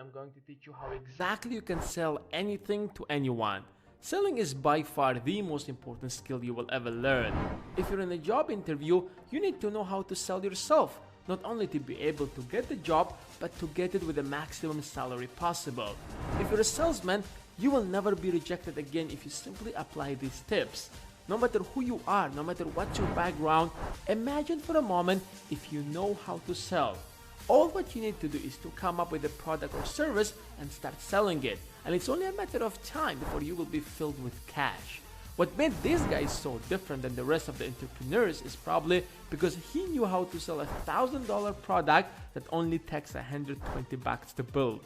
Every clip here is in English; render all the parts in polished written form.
I'm going to teach you how exactly you can sell anything to anyone. Selling is by far the most important skill you will ever learn. If you're in a job interview, you need to know how to sell yourself, not only to be able to get the job, but to get it with the maximum salary possible. If you're a salesman, you will never be rejected again if you simply apply these tips. No matter who you are, no matter what's your background, imagine for a moment if you know how to sell. All what you need to do is to come up with a product or service and start selling it. And it's only a matter of time before you will be filled with cash. What made this guy so different than the rest of the entrepreneurs is probably because he knew how to sell a $1,000 product that only takes $120 to build.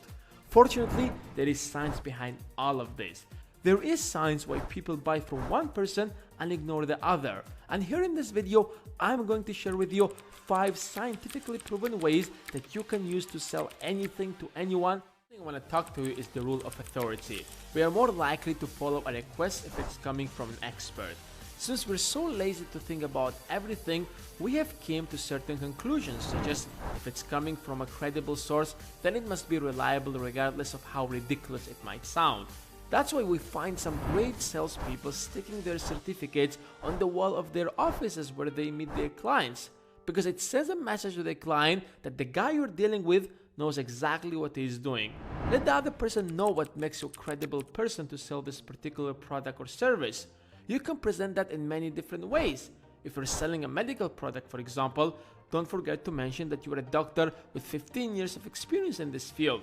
Fortunately, there is science behind all of this. There is science why people buy from one person and ignore the other. And here in this video, I'm going to share with you 5 scientifically proven ways that you can use to sell anything to anyone. The thing I want to talk to you is the rule of authority. We are more likely to follow a request if it's coming from an expert. Since we're so lazy to think about everything, we have came to certain conclusions, such as if it's coming from a credible source, then it must be reliable regardless of how ridiculous it might sound. That's why we find some great salespeople sticking their certificates on the wall of their offices where they meet their clients, because it sends a message to the client that the guy you're dealing with knows exactly what he's doing. Let the other person know what makes you a credible person to sell this particular product or service. You can present that in many different ways. If you're selling a medical product, for example, don't forget to mention that you're a doctor with 15 years of experience in this field.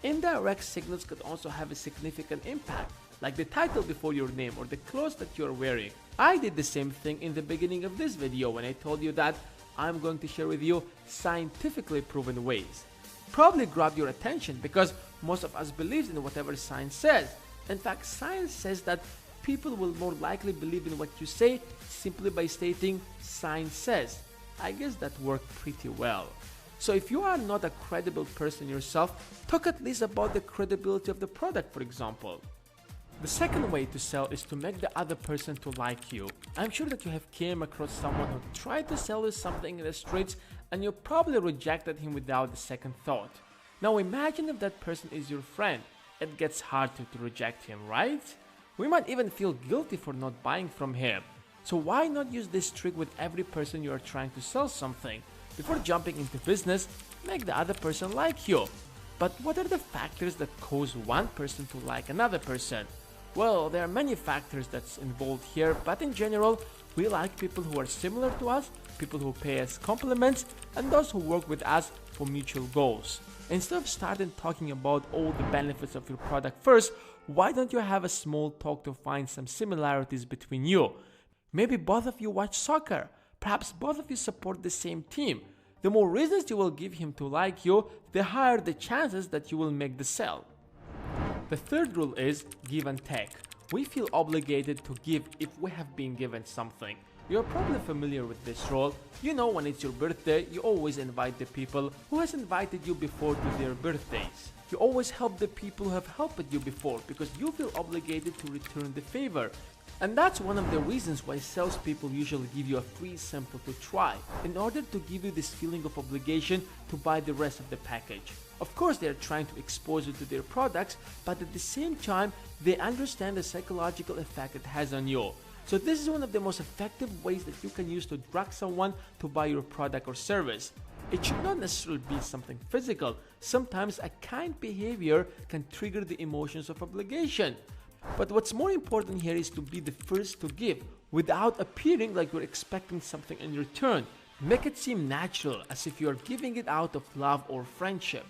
Indirect signals could also have a significant impact, like the title before your name or the clothes that you're wearing. I did the same thing in the beginning of this video when I told you that I'm going to share with you scientifically proven ways. Probably grabbed your attention because most of us believe in whatever science says. In fact, science says that people will more likely believe in what you say simply by stating science says. I guess that worked pretty well. So if you are not a credible person yourself, talk at least about the credibility of the product, for example. The second way to sell is to make the other person to like you. I'm sure that you have came across someone who tried to sell you something in the streets and you probably rejected him without a second thought. Now imagine if that person is your friend. It gets hard to reject him, right? We might even feel guilty for not buying from him. So why not use this trick with every person you are trying to sell something? Before jumping into business, make the other person like you. But what are the factors that cause one person to like another person? Well, there are many factors that's involved here, but in general, we like people who are similar to us, people who pay us compliments, and those who work with us for mutual goals. Instead of starting talking about all the benefits of your product first, why don't you have a small talk to find some similarities between you? Maybe both of you watch soccer. Perhaps both of you support the same team. The more reasons you will give him to like you, the higher the chances that you will make the sale. The third rule is give and take. We feel obligated to give if we have been given something. You're probably familiar with this rule. You know, when it's your birthday, you always invite the people who has invited you before to their birthdays. You always help the people who have helped you before because you feel obligated to return the favor. And that's one of the reasons why salespeople usually give you a free sample to try, in order to give you this feeling of obligation to buy the rest of the package. Of course, they are trying to expose you to their products, but at the same time, they understand the psychological effect it has on you. So this is one of the most effective ways that you can use to drag someone to buy your product or service. It should not necessarily be something physical. Sometimes a kind behavior can trigger the emotions of obligation. But what's more important here is to be the first to give, without appearing like you're expecting something in return. Make it seem natural, as if you are giving it out of love or friendship.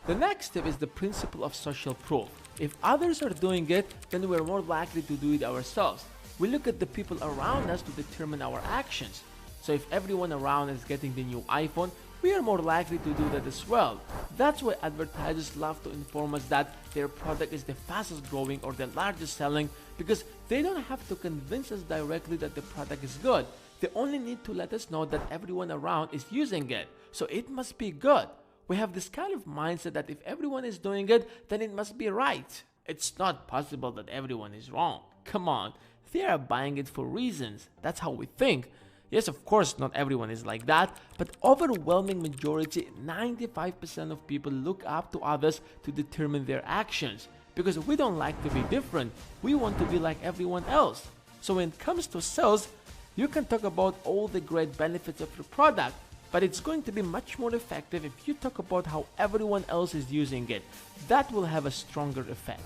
The next step is the principle of social proof. If others are doing it, then we're more likely to do it ourselves. We look at the people around us to determine our actions. So if everyone around is getting the new iPhone, we are more likely to do that as well. That's why advertisers love to inform us that their product is the fastest growing or the largest selling, because they don't have to convince us directly that the product is good. They only need to let us know that everyone around is using it, so it must be good. We have this kind of mindset that if everyone is doing it, then it must be right. It's not possible that everyone is wrong. Come on, they are buying it for reasons. That's how we think. Yes, of course, not everyone is like that, but overwhelming majority, 95% of people look up to others to determine their actions. Because we don't like to be different, we want to be like everyone else. So when it comes to sales, you can talk about all the great benefits of your product, but it's going to be much more effective if you talk about how everyone else is using it. That will have a stronger effect.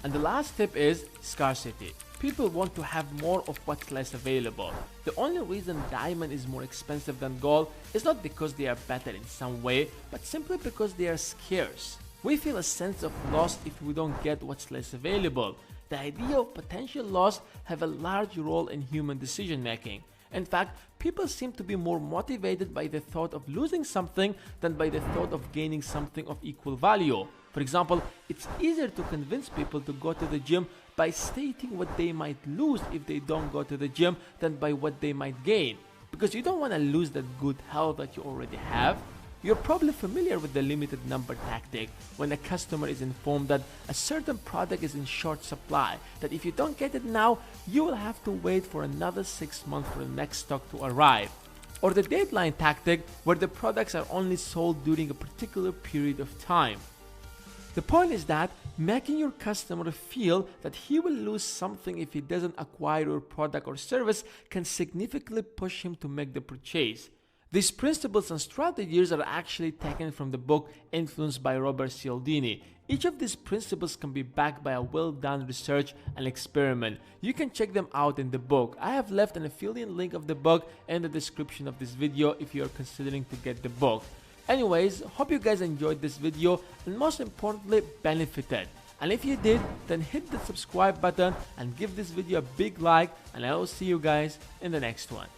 And the last tip is scarcity. People want to have more of what's less available. The only reason diamond is more expensive than gold is not because they are better in some way, but simply because they are scarce. We feel a sense of loss if we don't get what's less available. The idea of potential loss have a large role in human decision making. In fact, people seem to be more motivated by the thought of losing something than by the thought of gaining something of equal value. For example, it's easier to convince people to go to the gym by stating what they might lose if they don't go to the gym than by what they might gain. Because you don't want to lose that good health that you already have. You're probably familiar with the limited number tactic, when a customer is informed that a certain product is in short supply, that if you don't get it now, you will have to wait for another 6 months for the next stock to arrive. Or the deadline tactic, where the products are only sold during a particular period of time. The point is that making your customer feel that he will lose something if he doesn't acquire your product or service can significantly push him to make the purchase. These principles and strategies are actually taken from the book Influenced by Robert Cialdini. Each of these principles can be backed by a well-done research and experiment. You can check them out in the book. I have left an affiliate link of the book in the description of this video if you are considering to get the book. Anyways, hope you guys enjoyed this video and most importantly benefited. And if you did, then hit the subscribe button and give this video a big like, and I will see you guys in the next one.